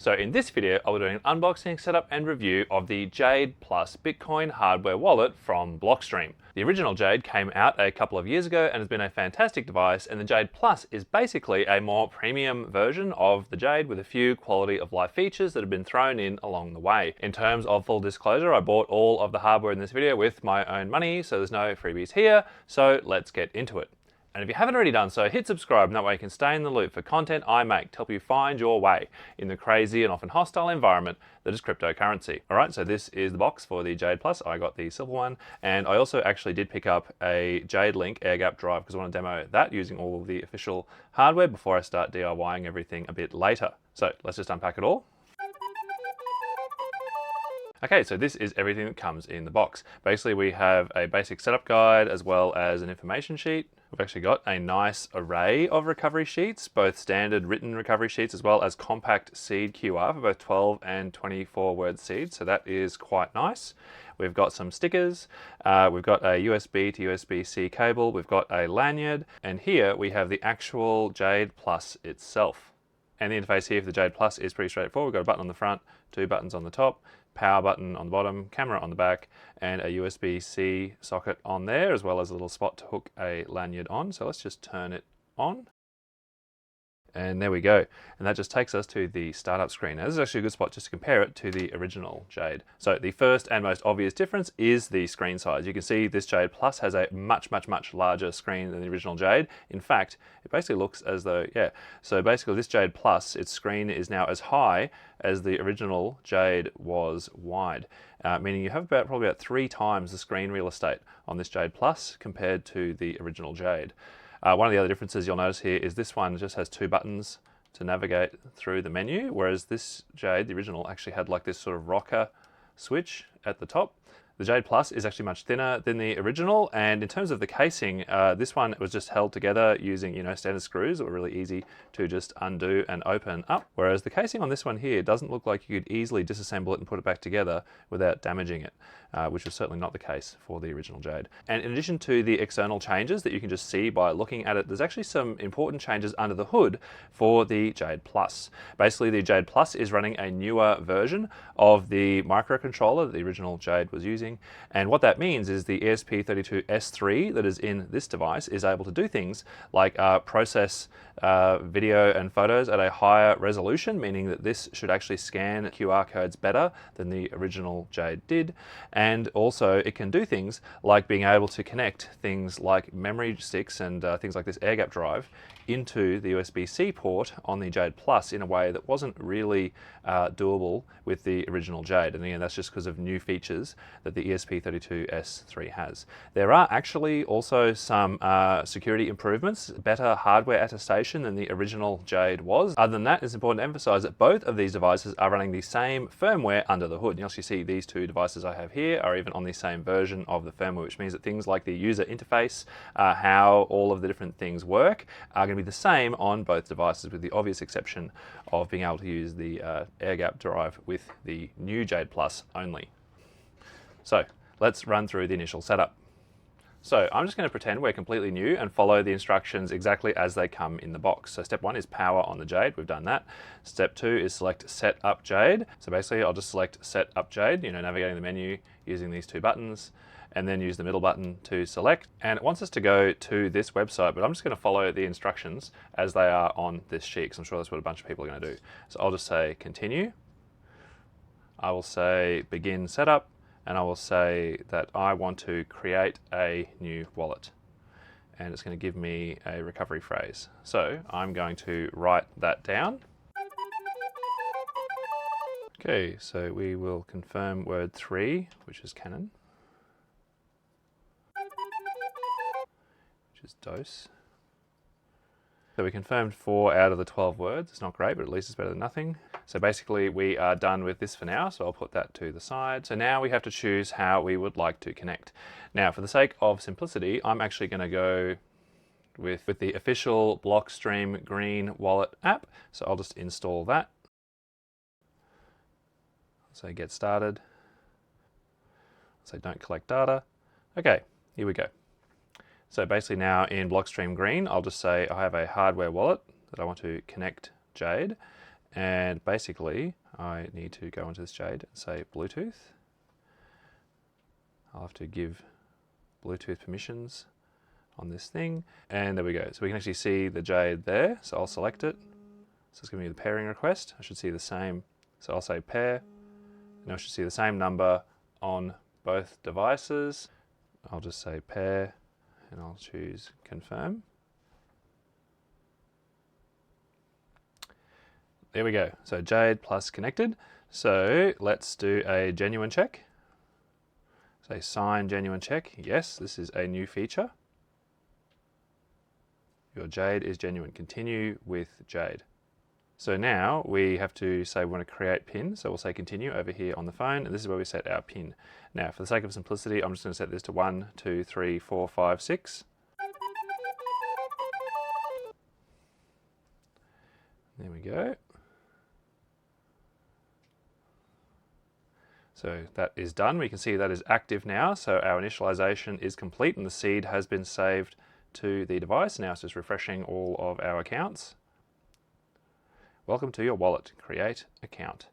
So in this video, I'll be doing an unboxing, setup and review of the Jade Plus Bitcoin hardware wallet from Blockstream. The original Jade came out a couple of years ago and has been a fantastic device, and the Jade Plus is basically a more premium version of the Jade with a few quality of life features that have been thrown in along the way. In terms of full disclosure, I bought all of the hardware in this video with my own money, so there's no freebies here, so let's get into it. And if you haven't already done so, hit subscribe, and that way you can stay in the loop for content I make to help you find your way in the crazy and often hostile environment that is cryptocurrency. All right, so this is the box for the Jade Plus. I got the silver one, and I also actually did pick up a Jade Link air gap drive because I want to demo that using all of the official hardware before I start DIYing everything a bit later. So let's just unpack it all. Okay, so this is everything that comes in the box. Basically, we have a basic setup guide as well as an information sheet. We've actually got a nice array of recovery sheets, both standard written recovery sheets as well as compact seed QR for both 12 and 24 word seeds. So that is quite nice. We've got some stickers. We've got a USB to USB-C cable. We've got a lanyard. And here we have the actual Jade Plus itself. And the interface here for the Jade Plus is pretty straightforward. We've got a button on the front, two buttons on the top, power button on the bottom, camera on the back, and a USB-C socket on there, as well as a little spot to hook a lanyard on. So let's just turn it on. And there we go. And that just takes us to the startup screen. Now, this is actually a good spot just to compare it to the original Jade. So the first and most obvious difference is the screen size. You can see this Jade Plus has a much larger screen than the original Jade. In fact, it basically looks as though, so basically this Jade Plus, its screen is now as high as the original Jade was wide, meaning you have probably about 3 times the screen real estate on this Jade Plus compared to the original Jade. One of the other differences you'll notice here is this one just has 2 buttons to navigate through the menu, whereas this Jade, the original, actually had like this sort of rocker switch at the top. The Jade Plus is actually much thinner than the original, and in terms of the casing, this one was just held together using standard screws that were really easy to just undo and open up, whereas the casing on this one here doesn't look like you could easily disassemble it and put it back together without damaging it, which was certainly not the case for the original Jade. And in addition to the external changes that you can just see by looking at it, there's actually some important changes under the hood for the Jade Plus. Basically, the Jade Plus is running a newer version of the microcontroller that the original Jade was using. And what that means is the ESP32S3 that is in this device is able to do things like process video and photos at a higher resolution, meaning that this should actually scan QR codes better than the original Jade did. And also it can do things like being able to connect things like memory sticks and things like this air gap drive into the USB-C port on the Jade Plus in a way that wasn't really doable with the original Jade. And again, that's just because of new features that the ESP32S3 has. There are actually also some security improvements, better hardware attestation than the original Jade was. Other than that, it's important to emphasize that both of these devices are running the same firmware under the hood. You actually see these 2 devices I have here are even on the same version of the firmware, which means that things like the user interface, how all of the different things work, are going to be the same on both devices, with the obvious exception of being able to use the air gap drive with the new Jade Plus only. So let's run through the initial setup. So I'm just going to pretend we're completely new and follow the instructions exactly as they come in the box. So step 1 is power on the Jade. We've done that. Step 2 is select set up Jade. So basically I'll just select set up Jade, navigating the menu using these 2 buttons, and then use the middle button to select. And it wants us to go to this website, but I'm just going to follow the instructions as they are on this sheet, because I'm sure that's what a bunch of people are going to do. So I'll just say continue. I will say begin setup. And I will say that I want to create a new wallet. And it's going to give me a recovery phrase. So I'm going to write that down. Okay, so we will confirm word 3, which is canon, which is dose. So we confirmed 4 out of the 12 words. It's not great, but at least it's better than nothing. So basically we are done with this for now, so I'll put that to the side. So now we have to choose how we would like to connect. Now, for the sake of simplicity, I'm actually going to go with the official Blockstream Green wallet app. So I'll just install that. So get started. So don't collect data. Okay, here we go. So basically now in Blockstream Green, I'll just say I have a hardware wallet that I want to connect Jade, And basically, I need to go into this Jade and say Bluetooth. I'll have to give Bluetooth permissions on this thing. And there we go. So we can actually see the Jade there. So I'll select it. So it's giving me the pairing request. I should see the same. So I'll say pair. And I should see the same number on both devices. I'll just say pair and I'll choose confirm. There we go. So Jade plus connected. So let's do a genuine check. Say sign genuine check. Yes, this is a new feature. Your Jade is genuine. Continue with Jade. So now we have to say we want to create PIN. So we'll say continue over here on the phone. And this is where we set our PIN. Now, for the sake of simplicity, I'm just going to set this to 1, 2, 3, 4, 5, 6. There we go. So that is done. We can see that is active now. So our initialization is complete and the seed has been saved to the device. Now it's just refreshing all of our accounts. Welcome to your wallet. Create account.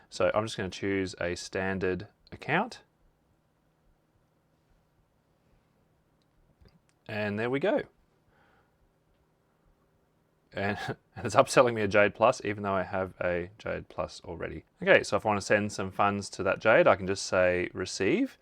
So I'm just going to choose a standard account. And there we go. And it's upselling me a Jade Plus, even though I have a Jade Plus already. Okay, so if I want to send some funds to that Jade, I can just say receive,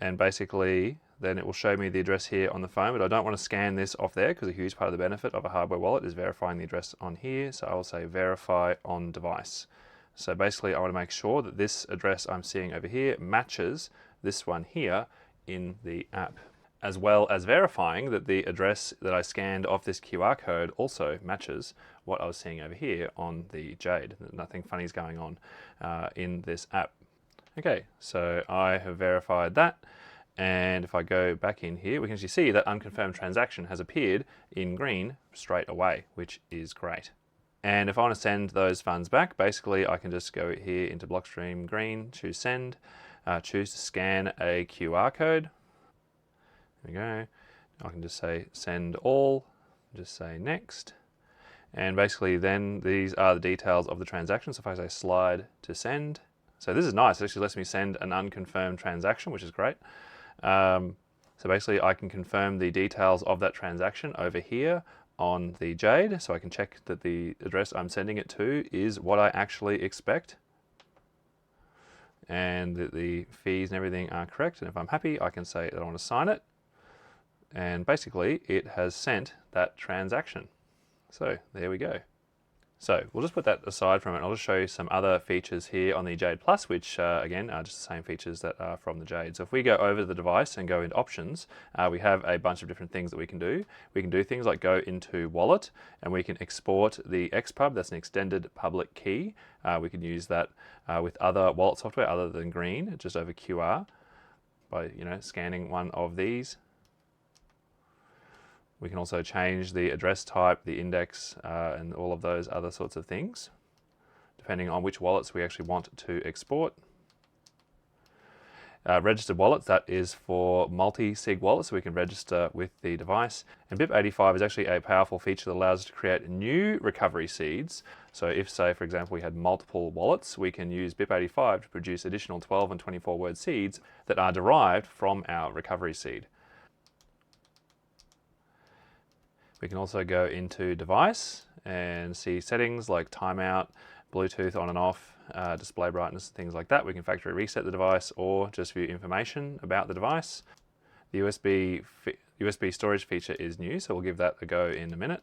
and basically then it will show me the address here on the phone, but I don't want to scan this off there because a huge part of the benefit of a hardware wallet is verifying the address on here. So I will say verify on device. So basically I want to make sure that this address I'm seeing over here matches this one here in the app, as well as verifying that the address that I scanned off this QR code also matches what I was seeing over here on the Jade. Nothing funny is going on in this app. Okay, so I have verified that. And if I go back in here, we can actually see that unconfirmed transaction has appeared in green straight away, which is great. And if I want to send those funds back, basically I can just go here into Blockstream Green, choose send, choose to scan a QR code. There we go. I can just say send all, just say next. And basically then these are the details of the transaction. So if I say slide to send, so this is nice. It actually lets me send an unconfirmed transaction, which is great. So basically I can confirm the details of that transaction over here on the Jade. So I can check that the address I'm sending it to is what I actually expect. And that the fees and everything are correct. And if I'm happy, I can say that I want to sign it. And basically it has sent that transaction. So there we go. So we'll just put that aside for a moment. I'll just show you some other features here on the Jade Plus, which again are just the same features that are from the Jade. So if we go over the device and go into options, we have a bunch of different things that we can do. We can do things like go into wallet, and we can export the XPub, that's an extended public key. We can use that with other wallet software other than Green, just over QR by scanning one of these. We can also change the address type, the index, and all of those other sorts of things, depending on which wallets we actually want to export. Registered wallets, that is for multi-sig wallets, so we can register with the device. And BIP85 is actually a powerful feature that allows us to create new recovery seeds. So if, say, for example, we had multiple wallets, we can use BIP85 to produce additional 12 and 24 word seeds that are derived from our recovery seed. We can also go into device and see settings like timeout, Bluetooth on and off, display brightness, things like that. We can factory reset the device or just view information about the device. The USB storage feature is new, so we'll give that a go in a minute.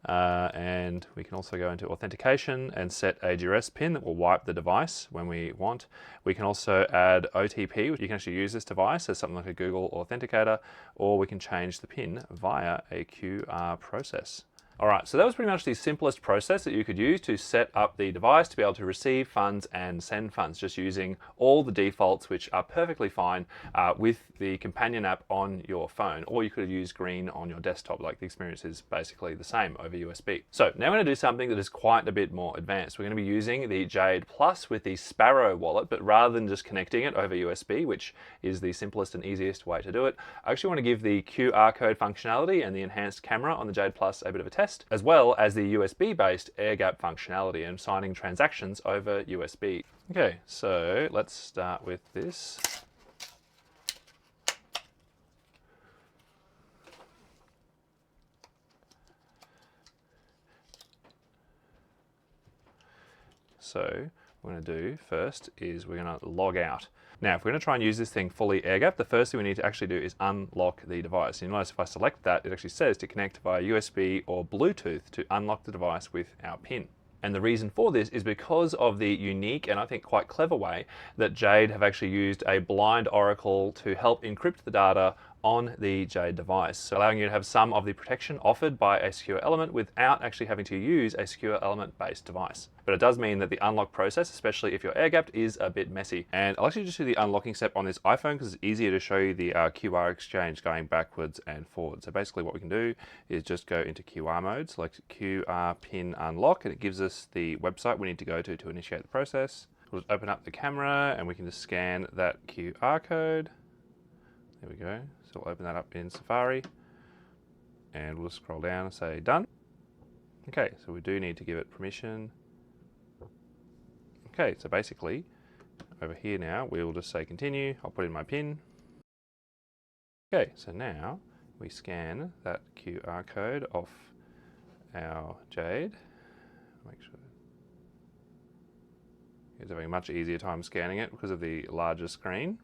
And we can also go into authentication and set a duress pin that will wipe the device when we want. We can also add OTP. You can actually use this device as something like a Google Authenticator, or we can change the pin via a QR process. All right, so that was pretty much the simplest process that you could use to set up the device to be able to receive funds and send funds, just using all the defaults, which are perfectly fine with the companion app on your phone, or you could use Green on your desktop. Like, the experience is basically the same over USB. So now we're going to do something that is quite a bit more advanced. We're going to be using the Jade Plus with the Sparrow wallet, but rather than just connecting it over USB, which is the simplest and easiest way to do it, I actually want to give the QR code functionality and the enhanced camera on the Jade Plus a bit of a test. best, as well as the USB-based air gap functionality and signing transactions over USB. Okay, so let's start with this. So what we're going to do first is we're going to log out. Now, if we're going to try and use this thing fully air gap, the first thing we need to actually do is unlock the device. You notice if I select that, it actually says to connect via USB or Bluetooth to unlock the device with our PIN. And the reason for this is because of the unique and I think quite clever way that Jade have actually used a blind oracle to help encrypt the data on the Jade device, so allowing you to have some of the protection offered by a secure element without actually having to use a secure element based device. But it does mean that the unlock process, especially if you're air gapped, is a bit messy. And I'll actually just do the unlocking step on this iPhone because it's easier to show you the QR exchange going backwards and forwards. So basically what we can do is just go into QR mode, select QR PIN unlock, and it gives us the website we need to go to initiate the process. We'll just open up the camera and we can just scan that QR code. There we go. So we'll open that up in Safari and we'll scroll down and say done. Okay, so we do need to give it permission. Okay, so basically over here now we will just say continue. I'll put in my PIN. Okay, so now we scan that QR code off our Jade. Make sure it's having a much easier time scanning it because of the larger screen.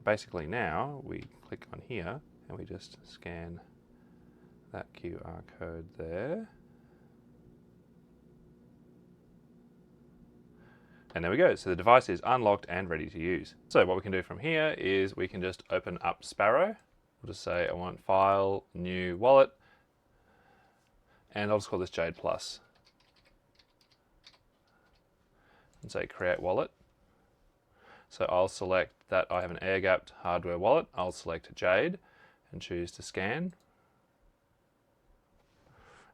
Basically now we click on here and we just scan that QR code there. And there we go. So the device is unlocked and ready to use. So what we can do from here is we can just open up Sparrow. We'll just say I want file, new wallet, and I'll just call this Jade Plus. And say create wallet. So I'll select that I have an air-gapped hardware wallet. I'll select Jade and choose to scan.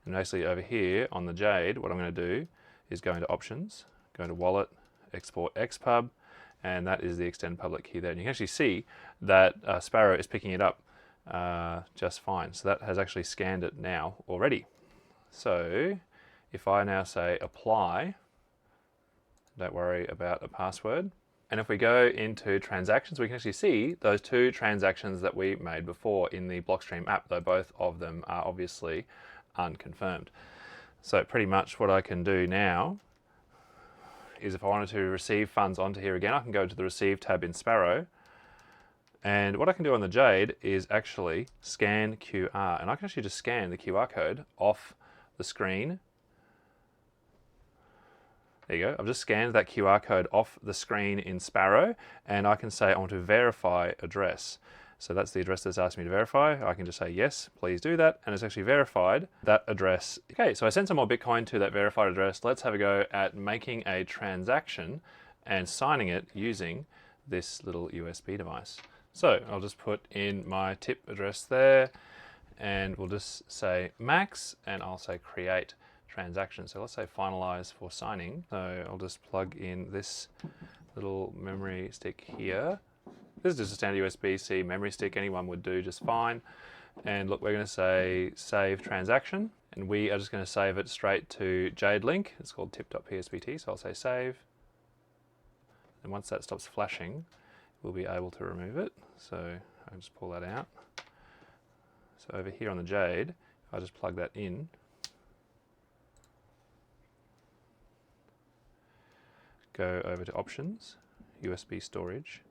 And basically over here on the Jade, what I'm going to do is go into options, go into wallet, export XPub, and that is the extend public key there. And you can actually see that Sparrow is picking it up just fine. So that has actually scanned it now already. So if I now say apply, don't worry about a password. And if we go into transactions, we can actually see those two transactions that we made before in the Blockstream app, though both of them are obviously unconfirmed. So pretty much what I can do now is if I wanted to receive funds onto here again, I can go to the Receive tab in Sparrow. And what I can do on the Jade is actually scan QR. And I can actually just scan the QR code off the screen. There you go. I've just scanned that QR code off the screen in Sparrow, and I can say I want to verify address. So that's the address that's asked me to verify. I can just say yes, please do that, and it's actually verified that address. Okay, so I sent some more Bitcoin to that verified address. Let's have a go at making a transaction and signing it using this little USB device. So I'll just put in my tip address there, and we'll just say max, and I'll say create transaction. So let's say finalize for signing. So I'll just plug in this little memory stick here. This is just a standard USB-C memory stick. Anyone would do just fine. And look, we're going to say save transaction, and we are just going to save it straight to Jade link. It's called tip.psbt. So I'll say save. And once that stops flashing, we'll be able to remove it. So I'll just pull that out. So over here on the Jade, I'll just plug that in. Go over to options, USB storage,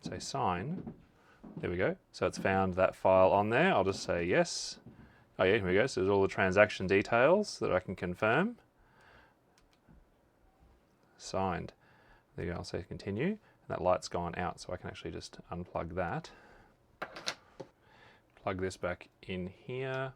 say sign. There we go. So it's found that file on there. I'll just say yes. Oh yeah, here we go. So there's all the transaction details that I can confirm. Signed. There you go. I'll say continue. And that light's gone out, so I can actually just unplug that. Plug this back in here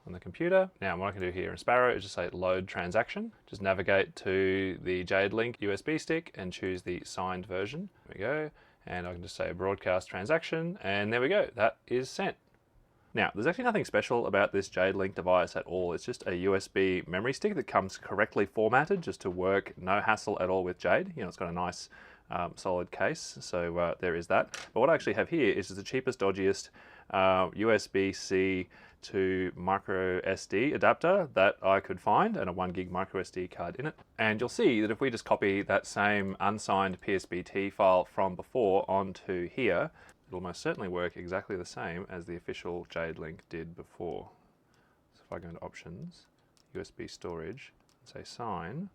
on the computer. Now what I can do here in Sparrow is just say load transaction. Just navigate to the Jade link USB stick and choose the signed version. There we go. And I can just say broadcast transaction, and there we go. That is sent. Now, there's actually nothing special about this Jade Link device at all. It's just a USB memory stick that comes correctly formatted just to work, no hassle at all with Jade. You know, it's got a nice solid case, so there is that. But what I actually have here is the cheapest, dodgiest USB-C to micro SD adapter that I could find, and a 1 gig micro SD card in it. And you'll see that if we just copy that same unsigned PSBT file from before onto here, it'll most certainly work exactly the same as the official Jade link did before. So if I go into options, USB storage, and say sign,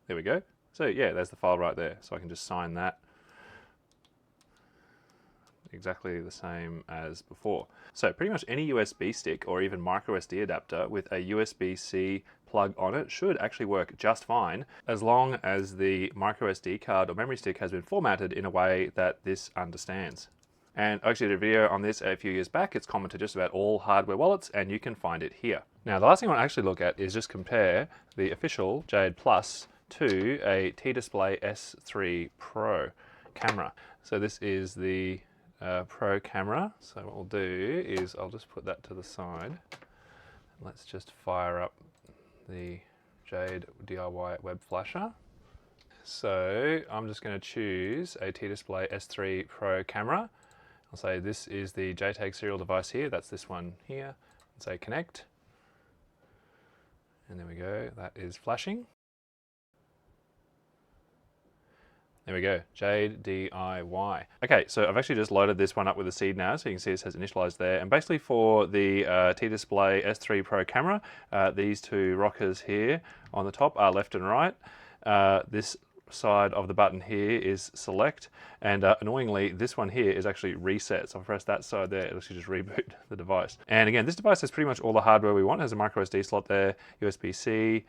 there we go. So yeah, there's the file right there. So I can just sign that exactly the same as before. So pretty much any USB stick or even micro SD adapter with a USB-C plug on it should actually work just fine, as long as the micro SD card or memory stick has been formatted in a way that this understands. And I actually did a video on this a few years back. It's common to just about all hardware wallets, and you can find it here. Now, the last thing I want to actually look at is just compare the official Jade Plus to a T-Display S3 Pro camera. So this is the Pro camera. So what we'll do is I'll just put that to the side. Let's just fire up the Jade DIY web flasher. So I'm just going to choose a T-Display S3 Pro camera. I'll say this is the JTAG serial device here. That's this one here. And say connect. And there we go. That is flashing. There we go, Jade DIY. Okay, so I've actually just loaded this one up with a seed now, so you can see it says initialized there. And basically for the T-Display S3 Pro camera, these two rockers here on the top are left and right. This side of the button here is select, and annoyingly this one here is actually reset. So if I press that side there, it'll actually just reboot the device. And again, this device has pretty much all the hardware we want. It has a micro SD slot there, USB-C,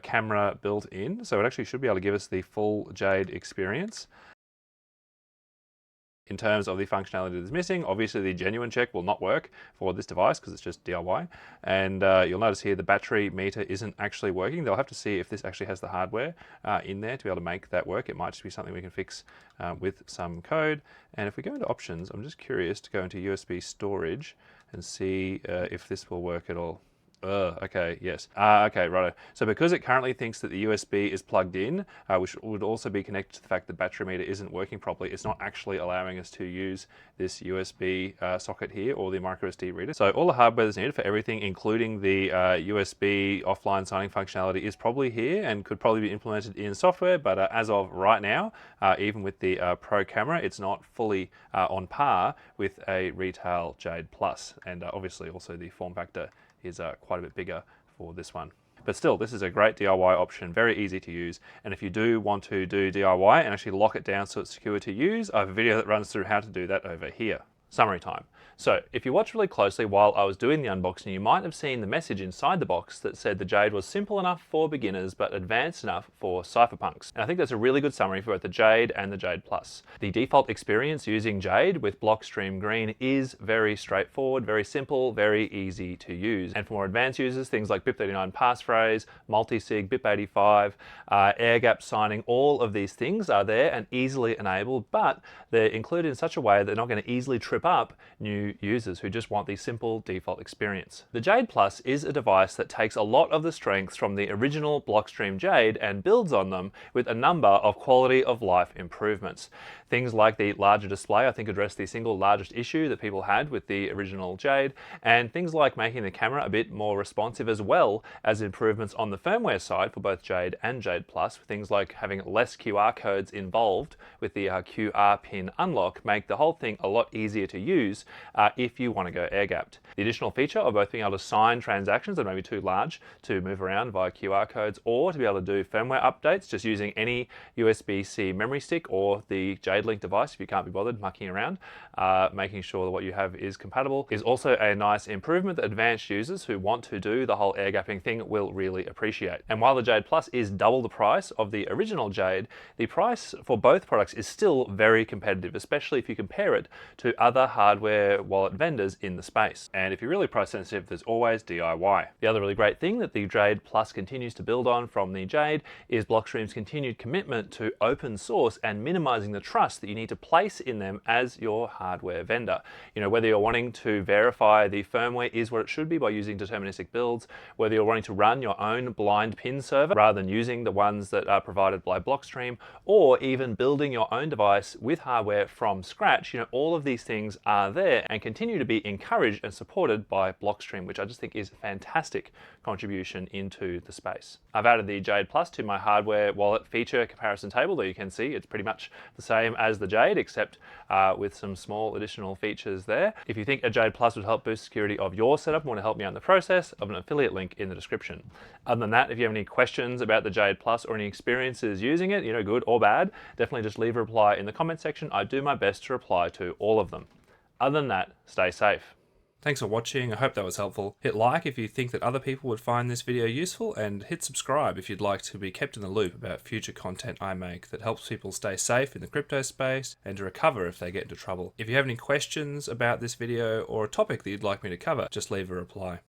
camera built in, so it actually should be able to give us the full Jade experience. In terms of the functionality that's missing, obviously the genuine check will not work for this device because it's just DIY. And you'll notice here the battery meter isn't actually working. They'll have to see if this actually has the hardware in there to be able to make that work. It might just be something we can fix with some code. And if we go into options, I'm just curious to go into USB storage and see if this will work at all. Okay, yes. Okay, righto. So because it currently thinks that the USB is plugged in, which would also be connected to the fact the battery meter isn't working properly, it's not actually allowing us to use this USB socket here or the micro SD reader. So all the hardware that's needed for everything, including the USB offline signing functionality, is probably here and could probably be implemented in software, but as of right now, even with the Pro camera, it's not fully on par with a retail Jade Plus. And obviously also the form factor is quite a bit bigger for this one. But still, this is a great DIY option, very easy to use. And if you do want to do DIY and actually lock it down so it's secure to use, I have a video that runs through how to do that over here. Summary time. So if you watch really closely while I was doing the unboxing, you might have seen the message inside the box that said the Jade was simple enough for beginners but advanced enough for cypherpunks. And I think that's a really good summary for both the Jade and the Jade Plus. The default experience using Jade with Blockstream Green is very straightforward, very simple, very easy to use. And for more advanced users, things like BIP39 passphrase, multi-sig, BIP85, air gap signing, all of these things are there and easily enabled, but they're included in such a way that they're not going to easily trip up new users who just want the simple default experience. The Jade Plus is a device that takes a lot of the strengths from the original Blockstream Jade and builds on them with a number of quality of life improvements. Things like the larger display, I think, address the single largest issue that people had with the original Jade, and things like making the camera a bit more responsive, as well as improvements on the firmware side for both Jade and Jade Plus. Things like having less QR codes involved with the QR pin unlock make the whole thing a lot easier to use if you want to go air-gapped. The additional feature of both being able to sign transactions that may be too large to move around via QR codes, or to be able to do firmware updates just using any USB-C memory stick or the Jade Link device if you can't be bothered mucking around, making sure that what you have is compatible, is also a nice improvement that advanced users who want to do the whole air-gapping thing will really appreciate. And while the Jade Plus is double the price of the original Jade, the price for both products is still very competitive, especially if you compare it to other hardware wallet vendors in the space. And if you're really price sensitive, there's always DIY. The other really great thing that the Jade Plus continues to build on from the Jade is Blockstream's continued commitment to open source and minimizing the trust that you need to place in them as your hardware vendor. You know, whether you're wanting to verify the firmware is what it should be by using deterministic builds, whether you're wanting to run your own blind pin server rather than using the ones that are provided by Blockstream, or even building your own device with hardware from scratch, you know, all of these things things are there and continue to be encouraged and supported by Blockstream, which I just think is a fantastic contribution into the space. I've added the Jade Plus to my hardware wallet feature comparison table. There you can see it's pretty much the same as the Jade, except with some small additional features there. If you think a Jade Plus would help boost security of your setup and want to help me out in the process, I have an affiliate link in the description. Other than that, if you have any questions about the Jade Plus or any experiences using it, good or bad, definitely just leave a reply in the comment section. I do my best to reply to all of them. Other than that, stay safe. Thanks for watching. I hope that was helpful. Hit like if you think that other people would find this video useful, and hit subscribe if you'd like to be kept in the loop about future content I make that helps people stay safe in the crypto space and to recover if they get into trouble. If you have any questions about this video or a topic that you'd like me to cover, just leave a reply.